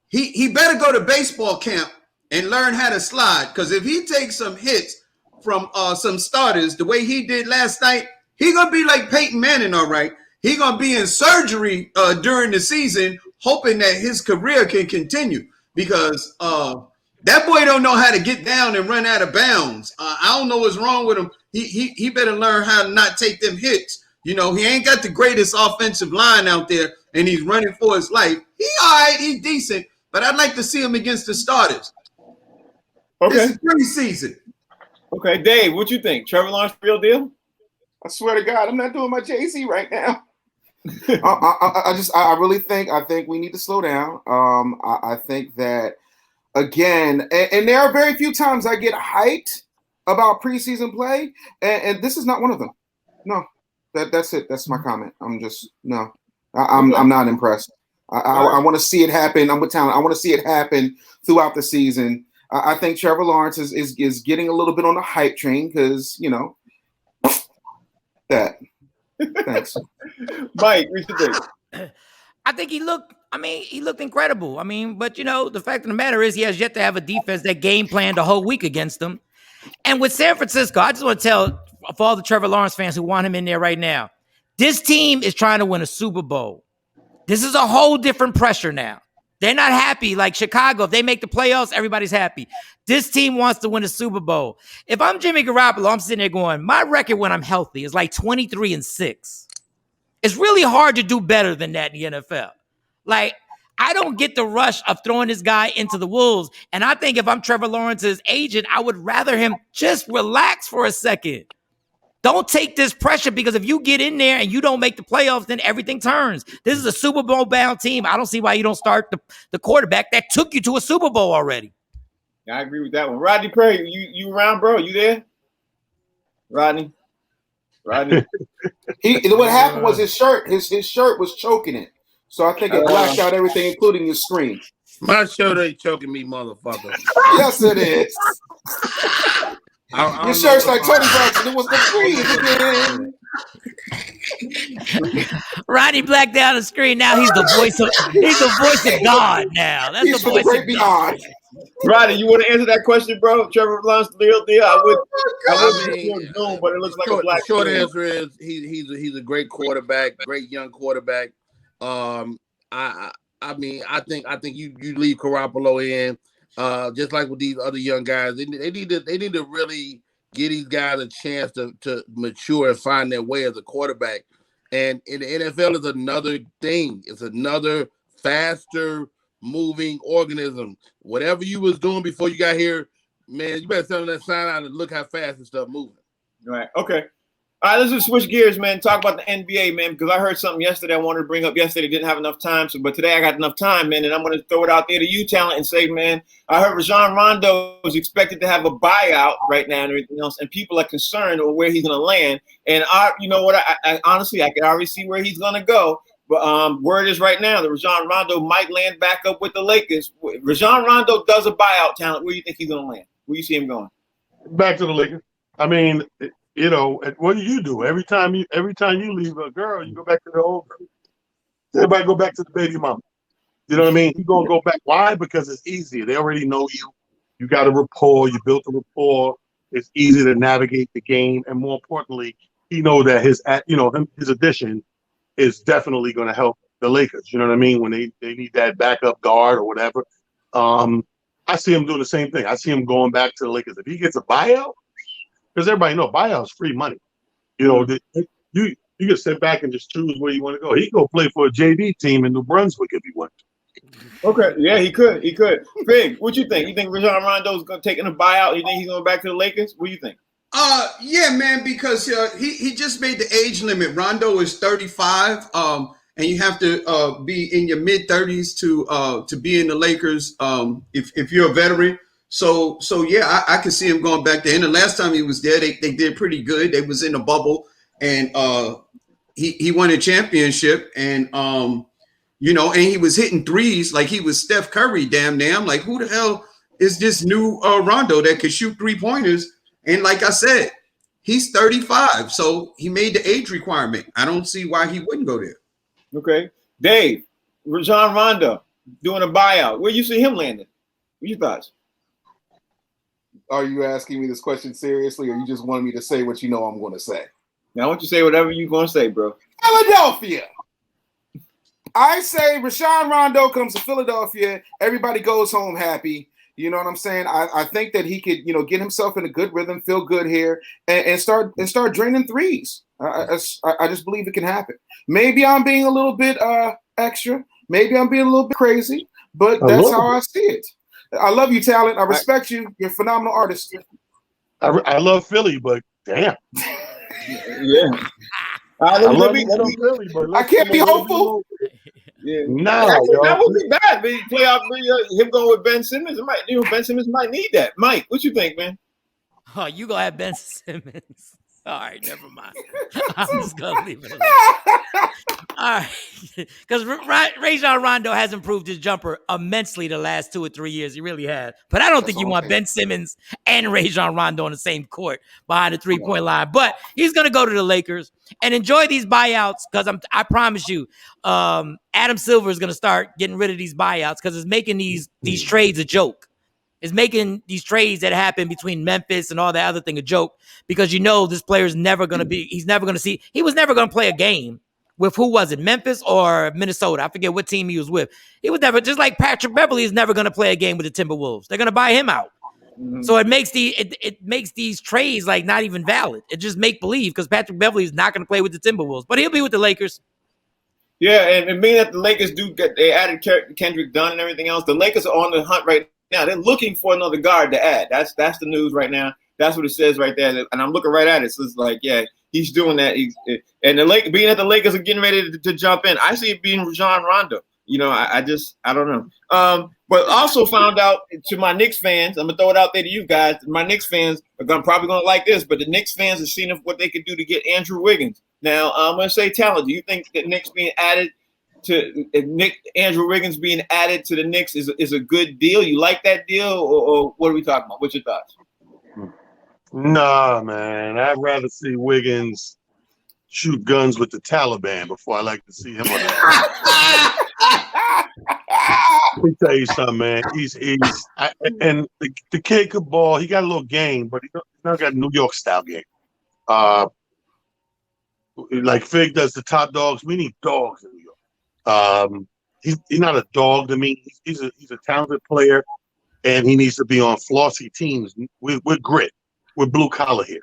C: he better go to baseball camp and learn how to slide, because if he takes some hits from some starters the way he did last night, he going to be like Peyton Manning, all right. He going to be in surgery during the season, hoping that his career can continue, because That boy don't know how to get down and run out of bounds. I don't know what's wrong with him. He better learn how to not take them hits. You know, he ain't got the greatest offensive line out there, and he's running for his life. He all right, he's decent, but I'd like to see him against the starters.
A: Okay.
C: This is preseason.
A: Okay, Dave, what you think? Trevor Lawrence, real deal?
D: I swear to God, I'm not doing my JC right now. I really think we need to slow down. I think that again, and there are very few times I get hyped about preseason play, and this is not one of them. No, that's it. That's my comment. I'm not impressed. I want to see it happen. I'm with talent. I want to see it happen throughout the season. I think Trevor Lawrence is getting a little bit on the hype train because, you know, that. Thanks.
A: Mike, what you think?
E: I think he looked incredible. I mean, but, you know, the fact of the matter is he has yet to have a defense that game planned the whole week against them. And with San Francisco, I just want to tell for all the Trevor Lawrence fans who want him in there right now, this team is trying to win a Super Bowl. This is a whole different pressure now. They're not happy like Chicago. If they make the playoffs, everybody's happy. This team wants to win a Super Bowl. If I'm Jimmy Garoppolo, I'm sitting there going, my record when I'm healthy is like 23-6. It's really hard to do better than that in the NFL. Like, I don't get the rush of throwing this guy into the wolves. And I think if I'm Trevor Lawrence's agent, I would rather him just relax for a second. Don't take this pressure, because if you get in there and you don't make the playoffs, then everything turns. This is a Super Bowl bound team. I don't see why you don't start the quarterback that took you to a Super Bowl already.
A: I agree with that one. Rodney Perry, you around, bro? You there? Rodney?
D: What happened was his shirt was choking it. So I think it blacked out everything, including your screen.
F: My shirt ain't choking me, motherfucker.
D: Yes, it is. Your shirt's like $20 and it was the free.
E: Rodney blacked out the screen. Now he's the voice of God now. That's
D: He's
E: the voice
D: great
E: of
D: beyond.
A: Rodney, you want to answer that question, bro? Trevor Lawrence, the real deal? I would Zoom, but it looks like a black.
F: Short answer is he's a great quarterback, great young quarterback. I think you leave Garoppolo in. Just like with these other young guys, they need to really give these guys a chance to mature and find their way as a quarterback. And in the NFL is another thing. It's another faster moving organism. Whatever you was doing before you got here, man, you better send that sign out and look how fast this stuff moving.
A: Right. Okay. All right, let's just switch gears, man. Talk about the NBA, man, because I heard something yesterday I wanted to bring up yesterday. Didn't have enough time, but today I got enough time, man, and I'm going to throw it out there to you, talent, and say, man, I heard Rajon Rondo is expected to have a buyout right now and everything else, and people are concerned on where he's going to land. And you know what? I honestly, I can already see where he's going to go. But word is right now that Rajon Rondo might land back up with the Lakers. Rajon Rondo does a buyout, talent. Where do you think he's going to land? Where do you see him going?
B: Back to the Lakers. I mean, you know, what do? Every time you leave a girl, you go back to the old girl. Everybody go back to the baby mama. You know what I mean? You're going to go back. Why? Because it's easier. They already know you. You got a rapport. You built a rapport. It's easy to navigate the game. And more importantly, he knows that his addition is definitely going to help the Lakers. You know what I mean? When they need that backup guard or whatever. I see him doing the same thing. I see him going back to the Lakers. If he gets a buyout, because everybody knows buyout's free money. You know, you can sit back and just choose where you want to go. He can go play for a JV team in New Brunswick if he wants to.
A: Okay, yeah, he could. Big, what you think? You think Rajon Rondo's taking a buyout? You think he's going back to the Lakers? What do you think?
C: Yeah, man, because he just made the age limit. Rondo is 35, and you have to be in your mid-30s to be in the Lakers if you're a veteran. So yeah, I can see him going back there. And the last time he was there, they did pretty good. They was in a bubble, and he won a championship, and and he was hitting threes like he was Steph Curry damn near. I'm like, who the hell is this new Rondo that could shoot 3-pointers? And like I said, he's 35, so he made the age requirement. I don't see why he wouldn't go there.
A: Okay, Dave, Rajon Rondo doing a buyout. Where you see him landing? What your thoughts?
D: Are you asking me this question seriously, or you just want me to say what you know I'm going to say?
A: Now, I want you to say whatever you're going to say, bro.
D: Philadelphia. I say Rajon Rondo comes to Philadelphia. Everybody goes home happy. You know what I'm saying? I think that he could, get himself in a good rhythm, feel good here, and start draining threes. I just believe it can happen. Maybe I'm being a little bit extra. Maybe I'm being a little bit crazy, but that's how I see it. I love you, Talent. I respect you. You're a phenomenal artist.
B: I love Philly, but damn.
A: Yeah.
B: I love Philly, but
D: I can't be hopeful.
A: Yeah,
B: that
A: would be bad. But playoff, him going with Ben Simmons, Ben Simmons might need that. Mike, what you think, man?
E: Oh, you gonna have Ben Simmons? All right, never mind. I'm just gonna leave it alone. All right, because Rajon Rondo has improved his jumper immensely the last 2 or 3 years. He really has. But I don't think you want Ben Simmons and Rajon Rondo on the same court behind the 3-point line. But he's gonna go to the Lakers and enjoy these buyouts because I promise you, Adam Silver is gonna start getting rid of these buyouts because it's making these trades a joke. Is making these trades that happen between Memphis and all that other thing a joke because this player's never going to be, he was never going to play a game with who was it, Memphis or Minnesota? I forget what team he was with. He was never, just like Patrick Beverley is never going to play a game with the Timberwolves. They're going to buy him out. Mm-hmm. So it makes these trades like not even valid. It just make believe because Patrick Beverley is not going to play with the Timberwolves, but he'll be with the Lakers.
A: Yeah, and being that the Lakers they added Kendrick Dunn and everything else, the Lakers are on the hunt right now. They're looking for another guard to add. That's the news right now. That's what it says right there. And I'm looking right at it. So it's like, yeah, he's doing that. And being that the Lakers are getting ready to jump in, I see it being Rajon Rondo. I don't know. But also found out to my Knicks fans, I'm gonna throw it out there to you guys. My Knicks fans are probably gonna like this, but the Knicks fans are seeing what they could do to get Andrew Wiggins. Now I'm gonna say, Talent, do you think that Knicks being added to Andrew Wiggins being added to the Knicks is a good deal? You like that deal, or what are we talking about? What's your thoughts?
B: Nah, man. I'd rather see Wiggins shoot guns with the Taliban before I like to see him on the Let me tell you something, man. And the kid could ball. He got a little game, but he's not got a New York style game. Like Fig does the top dogs. We need dogs in New York. He's not a dog to me. He's a talented player, and he needs to be on flossy teams with grit, with blue collar here.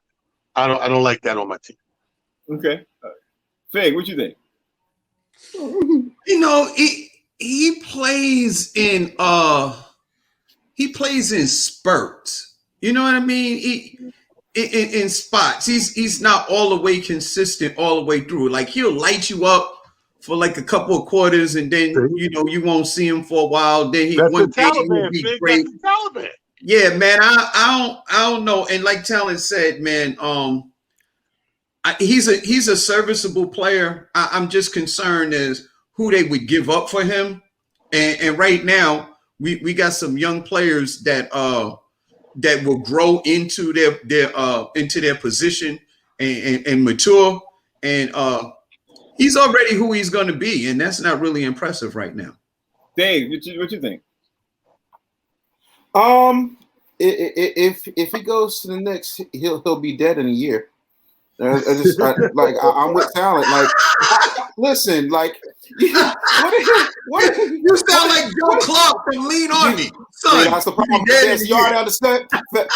B: I don't like that on my team.
A: Okay, Fig, what you think?
C: He plays in spurts. You know what I mean? In spots. He's not all the way consistent all the way through. Like he'll light you up for like a couple of quarters, and then you won't see him for a while. Then he will be great. Yeah, man. I don't know. And like Talent said, man, he's a serviceable player. I'm just concerned as who they would give up for him. And right now we got some young players that will grow into their position and mature. And he's already who he's going to be, and that's not really impressive right now.
A: Dave, what you think?
D: If he goes to the Knicks, he'll be dead in a year. I'm with Talent. Like, listen, like, what
C: you sound like Joe Clark from Lean On Me. Son,
D: that's the problem. You already understood.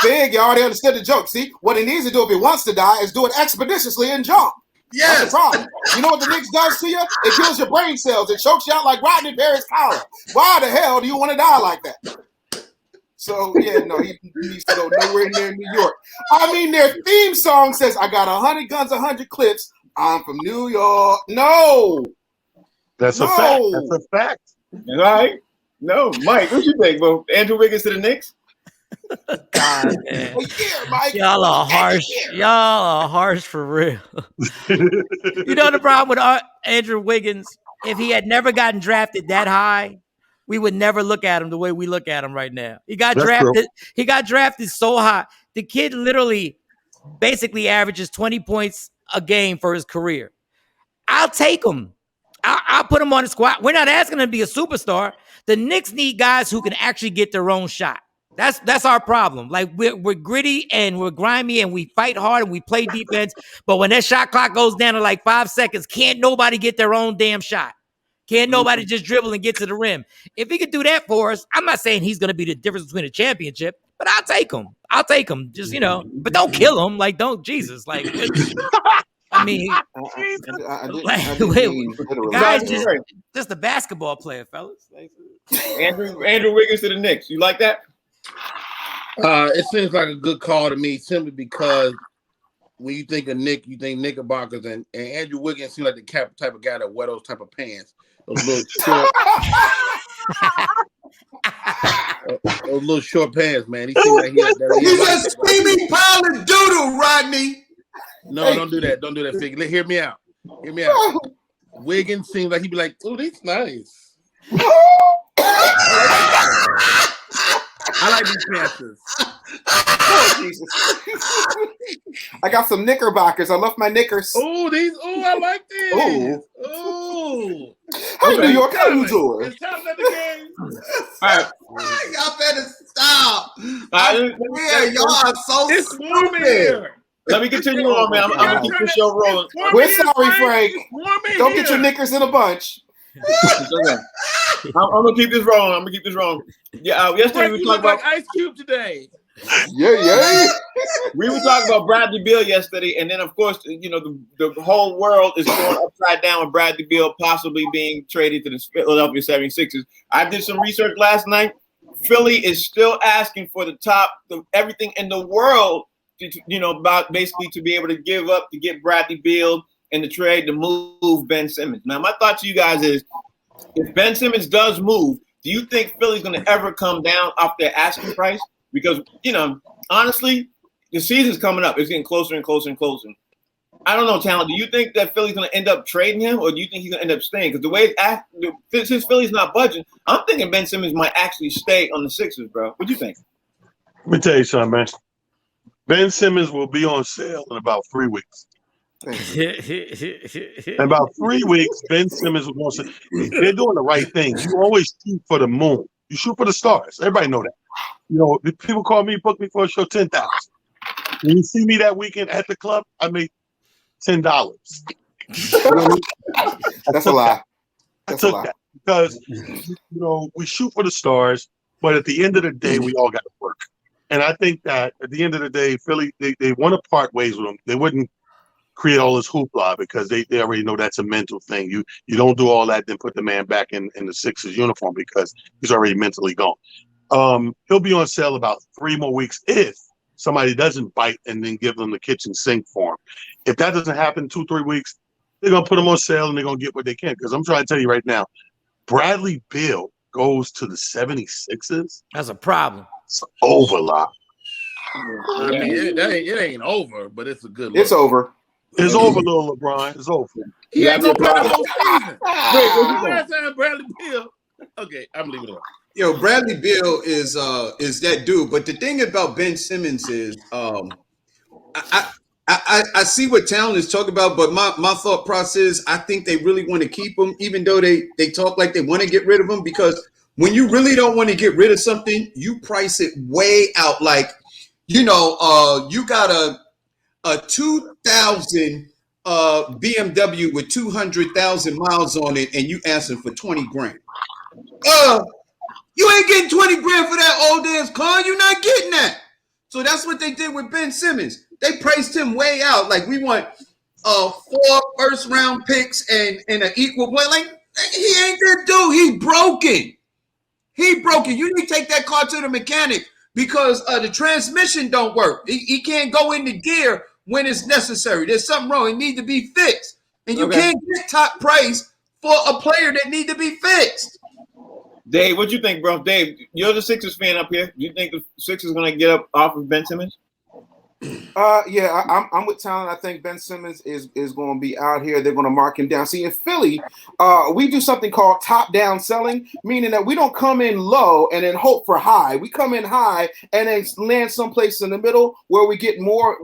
D: Big, you already understood the joke. See, what he needs to do if he wants to die is do it expeditiously and jump.
C: Yes.
D: That's the problem. You know what the Knicks does to you? It kills your brain cells. It chokes you out like Rodney Perry's collar. Why the hell do you want to die like that? So, yeah, no, he needs to go nowhere near New York. I mean, their theme song says, I got 100 guns, 100 clips. I'm from New York. No.
B: That's a fact. That's a fact.
A: All right. No. Mike, what you think, bro? Andrew Wiggins to the Knicks?
E: God, man.
C: Mike.
E: Y'all are harsh. Y'all are harsh for real. You know the problem with Andrew Wiggins? If he had never gotten drafted that high, we would never look at him the way we look at him right now. He got drafted. True. He got drafted so high. The kid literally basically averages 20 points a game for his career. I'll take him. I'll put him on the squad. We're not asking him to be a superstar. The Knicks need guys who can actually get their own shot. That's our problem. Like we're gritty and we're grimy and we fight hard and we play defense. But when that shot clock goes down to like 5 seconds, can't nobody get their own damn shot. Can't nobody just dribble and get to the rim. If he could do that for us, I'm not saying he's going to be the difference between a championship, but I'll take him. I'll take him. Just, but don't kill him. Like, don't, Jesus. Like, I mean, guys, just a basketball player, fellas.
A: Andrew Wiggins to the Knicks. You like that?
F: It seems like a good call to me, simply because when you think of Nick, you think Knickerbockers, and Andrew Wiggins seems like the type of guy that wear those type of pants, those little short pants, man. He seems like
C: he's a steaming pile of doodle, Rodney.
F: No, don't do that. Don't do that, Figgy. Hear me out. Wiggins seems like he'd be like, "Oh, these nice." I like these Panthers.
D: Oh, Jesus. I got some Knickerbockers. I love my Knickers.
F: Oh, I like these. Oh.
D: Hey, New York, how you doing?
F: It's time for the game.
A: All right.
C: Y'all better stop. Y'all are so
F: It's warm in here.
A: Let me continue on, man. I'm going to keep the show rolling.
D: We're sorry, Frank. Don't get your Knickers in a bunch.
A: I'm gonna keep this rolling. Yeah, yesterday we talked about
F: Ice Cube today.
D: Yeah.
A: We were talking about Bradley Beal yesterday, and then of course, the whole world is going upside down with Bradley Beal possibly being traded to the Philadelphia 76ers. I did some research last night. Philly is still asking for everything in the world, about basically to be able to give up to get Bradley Beal in the trade to move Ben Simmons. Now, my thought to you guys is, if Ben Simmons does move, do you think Philly's going to ever come down off their asking price? Because, honestly, the season's coming up. It's getting closer and closer and closer. I don't know, Talent. Do you think that Philly's going to end up trading him, or do you think he's going to end up staying? Because the way since Philly's not budging, I'm thinking Ben Simmons might actually stay on the Sixers, bro. What do you think?
B: Let me tell you something, man. Ben Simmons will be on sale in about 3 weeks. In about 3 weeks, Ben Simmons will go. They're doing the right thing. You always shoot for the moon. You shoot for the stars. Everybody know that. People call me, book me for a show, $10,000. When you see me that weekend at the club, I made $10.
D: That's a lie.
B: I took that because we shoot for the stars, but at the end of the day, we all got to work. And I think that at the end of the day, Philly, they want to part ways with him. They wouldn't create all this hoopla because they already know that's a mental thing. You don't do all that, then put the man back in the Sixers uniform because he's already mentally gone. He'll be on sale about 3 more weeks if somebody doesn't bite and then give them the kitchen sink for him. If that doesn't happen in 2-3 weeks, they're going to put him on sale and they're going to get what they can. Because I'm trying to tell you right now, Bradley Beal goes to the 76ers.
E: That's a problem.
B: It's over, lot.
F: I mean, it ain't over, but it's a good look.
D: It's over.
B: It's over, little LeBron. It's over.
F: He ain't gonna play the whole season. Bradley Beal. Okay, I'm leaving it alone.
C: Bradley Beal is that dude. But the thing about Ben Simmons is, I see what Talent is talking about, but my thought process, I think they really want to keep him, even though they talk like they want to get rid of him. Because when you really don't want to get rid of something, you price it way out. Like, you got a 2000 BMW with 200,000 miles on it, and you asking for 20 grand. You ain't getting 20 grand for that old ass car. You're not getting that. So that's what they did with Ben Simmons. They priced him way out. Like, we want 4 first-round picks and an equal play. Like, he ain't that dude. He broken. You need to take that car to the mechanic because the transmission don't work. He can't go into gear when it's necessary. There's something wrong. It needs to be fixed. And you can't get top price for a player that need to be fixed.
A: Dave, what you think, bro? Dave, you're the Sixers fan up here. Do you think the Sixers going to get up off of Ben Simmons?
D: Yeah, I'm with Talent. I think Ben Simmons is going to be out here. They're going to mark him down. See, in Philly, we do something called top-down selling, meaning that we don't come in low and then hope for high. We come in high and then land someplace in the middle where we get more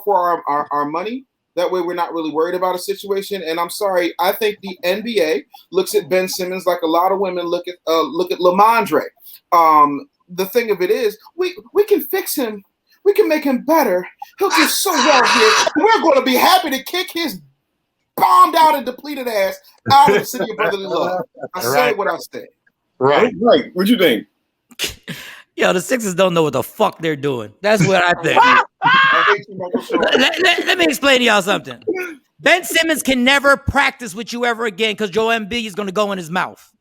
D: for our money. That way we're not really worried about a situation. And I'm sorry, I think the NBA looks at Ben Simmons like a lot of women look at Lamondre. The thing of it is, we can fix him. We can make him better. He'll do so well here. We're going to be happy to kick his bombed out and depleted ass out of the city of brotherly love. I said what I said.
B: Right.
A: Right. What you think?
E: Yo, the Sixers don't know what the fuck they're doing. That's what I think. let me explain to y'all something. Ben Simmons can never practice with you ever again because Joel Embiid is going to go in his mouth.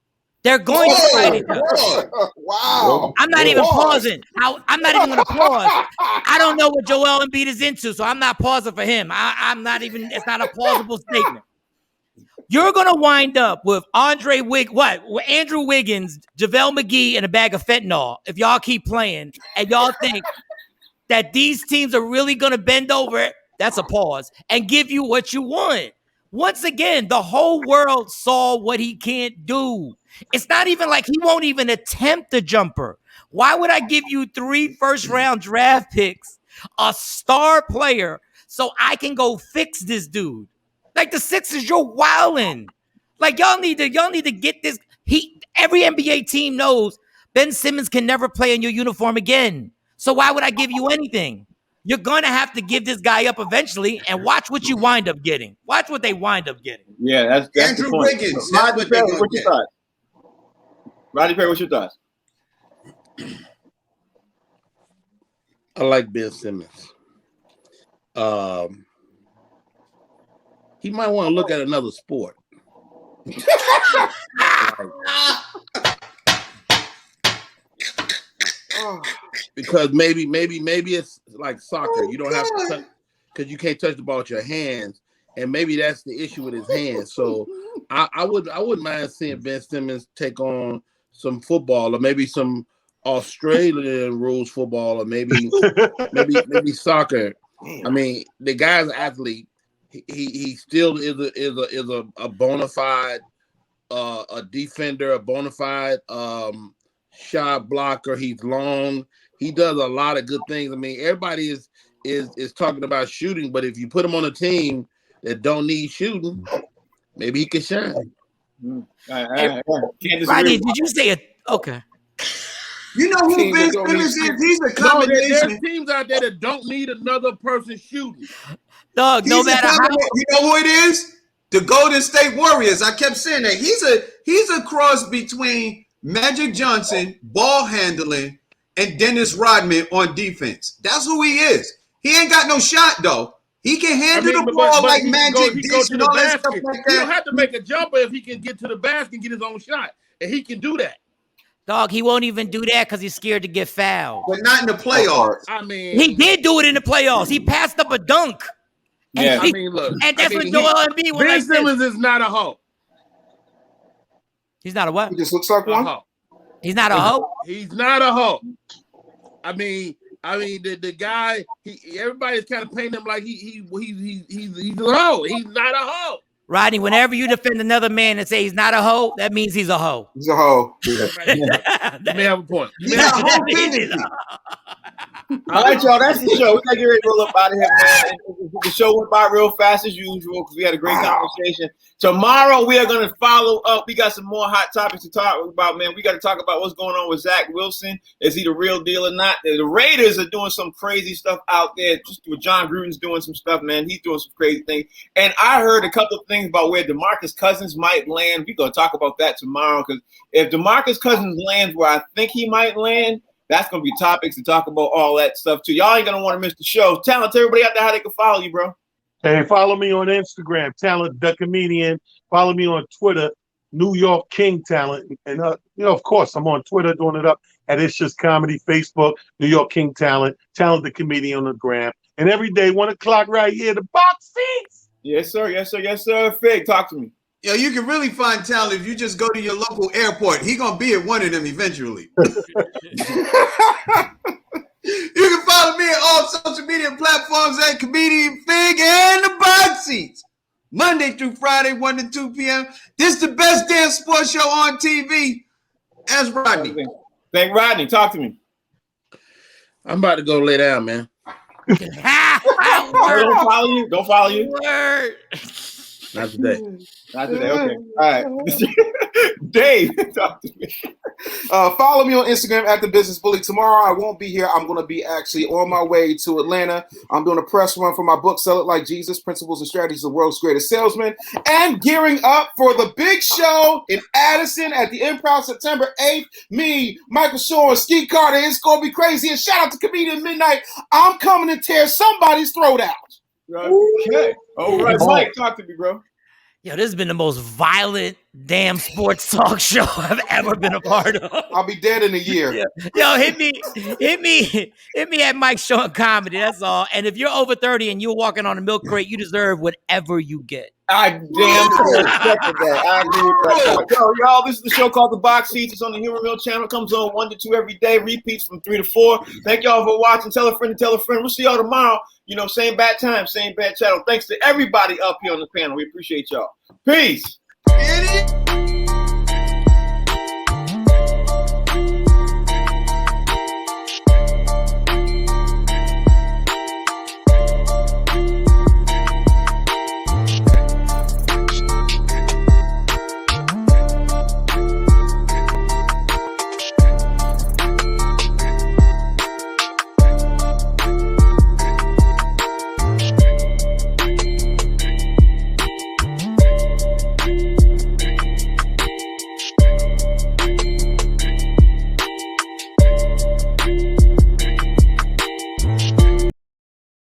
E: They're going to fight each other.
D: Wow.
E: I'm not even pausing. I'm not even going to pause. I don't know what Joel Embiid is into, so I'm not pausing for him. I'm not even, it's not a plausible statement. You're going to wind up with Andrew Wiggins, JaVale McGee, and a bag of fentanyl if y'all keep playing and y'all think that these teams are really going to bend over, that's a pause, and give you what you want. Once again, the whole world saw what he can't do. It's not even like he won't even attempt the jumper. Why would I give you 3 first-round draft picks, a star player, so I can go fix this dude? Like the Sixers, you're wilding. Like y'all need to get this. Every NBA team knows Ben Simmons can never play in your uniform again. So why would I give you anything? You're gonna have to give this guy up eventually, and watch what you wind up getting. Watch what they wind up getting.
A: Yeah, that's
C: Andrew
A: the point.
C: Wiggins.
A: Rodney Perry, what's your thoughts? Rodney Perry, what's your thoughts?
F: I like Ben Simmons. He might want to look at another sport. Because maybe it's like soccer. You don't have to touch because you can't touch the ball with your hands, and maybe that's the issue with his hands. So I wouldn't mind seeing Ben Simmons take on some football, or maybe some Australian rules football, or maybe soccer. I mean, the guy's an athlete. He still is a bona fide a defender, a bona fide shot blocker. He's long. He does a lot of good things. I mean, everybody is talking about shooting, but if you put him on a team that don't need shooting, maybe he can shine.
E: Rodney, did you say it? Okay.
C: You know who Ben Simmons is? He's a combination.
F: There's teams out there that don't need another person shooting.
E: Dog, no matter how.
C: You know who it is? The Golden State Warriors. I kept saying that. He's a cross between Magic Johnson, ball handling, and Dennis Rodman on defense. That's who he is. He ain't got no shot, though. He can handle the ball like Magic
F: dish and all that stuff
C: like
F: that.
C: that.
F: He don't have to make a jumper if he can get to the basket and get his own shot. And he can do that.
E: Dog, he won't even do that because he's scared to get fouled.
C: But not in the playoffs.
F: I mean,
E: he did do it in the playoffs. He passed up a dunk.
A: Yeah.
F: I mean, look.
E: And that's what Joel Embiid was
F: Ben
E: like.
F: Simmons is not a hoe.
E: He's not a what?
D: He just looks like one.
E: He's not a hoe?
F: He's not a hoe. I mean, the guy. Everybody's kind of painting him like he's a hoe. He's not a hoe.
E: Rodney, whenever you defend another man and say he's not a hoe, that means he's a hoe.
D: He's a hoe.
F: You may have a point.
C: He got whole business.
A: All right, y'all. That's the show. We gotta get ready to roll up out of here, man. The show went by real fast as usual because we had a great conversation. Tomorrow we are going to follow up. We got some more hot topics to talk about, man. We got to talk about what's going on with Zach Wilson. Is he the real deal or not? The Raiders are doing some crazy stuff out there. Just with John Gruden's doing some stuff, man. He's doing some crazy things. And I heard a couple of things about where DeMarcus Cousins might land. We're going to talk about that tomorrow because if DeMarcus Cousins lands where I think he might land, that's going to be topics to talk about all that stuff too. Y'all ain't going to want to miss the show. Tell everybody out there how they can follow you, bro.
B: Hey, follow me on Instagram, Talent the Comedian. Follow me on Twitter, New York King Talent. And, of course, I'm on Twitter doing it up at It's Just Comedy, Facebook, New York King Talent, Talent the Comedian on the gram. And every day, 1 o'clock right here, the box seats.
A: Yes, sir. Yes, sir. Yes, sir. Fig, talk to me.
C: Yo, you can really find talent if you just go to your local airport. He gonna be at one of them eventually. You can follow me on all social media platforms at Comedian Fig and the Box Seats. Monday through Friday, 1 to 2 p.m. This is the best damn sports show on TV. As Rodney.
A: Thank Rodney. Talk to me.
F: I'm about to go lay down, man.
A: Don't follow you. Don't follow you.
E: Word.
F: Not today.
A: Not today. Okay. All right. Dave, talk to me.
D: Follow me on Instagram at The Business Bully. Tomorrow I won't be here. I'm going to be actually on my way to Atlanta. I'm doing a press run for my book, Sell It Like Jesus, Principles and Strategies of the World's Greatest Salesman, and gearing up for the big show in Addison at the Improv September 8th. Me, Michael Shaw, and Ski Carter. It's going to be crazy. And shout out to Comedian Midnight. I'm coming to tear somebody's throat out.
A: Okay. All right, Mike, talk to me, bro.
E: Yo, this has been the most violent damn sports talk show I've ever been a part of.
D: I'll be dead in a year.
E: Yeah. Yo, hit me at Mike Showing Comedy. That's all. And if you're over 30 and you're walking on a milk crate, you deserve whatever you get.
A: I damn sure expected that. I agree with that. Yo, y'all, this is the show called The Box Seats. It's on the Humor Mill channel. It comes on 1 to 2 every day. Repeats from 3 to 4. Thank y'all for watching. Tell a friend to tell a friend. We'll see y'all tomorrow. You know, same bad time, same bad channel. Thanks to everybody up here on the panel. We appreciate y'all. Peace.
C: Idiot.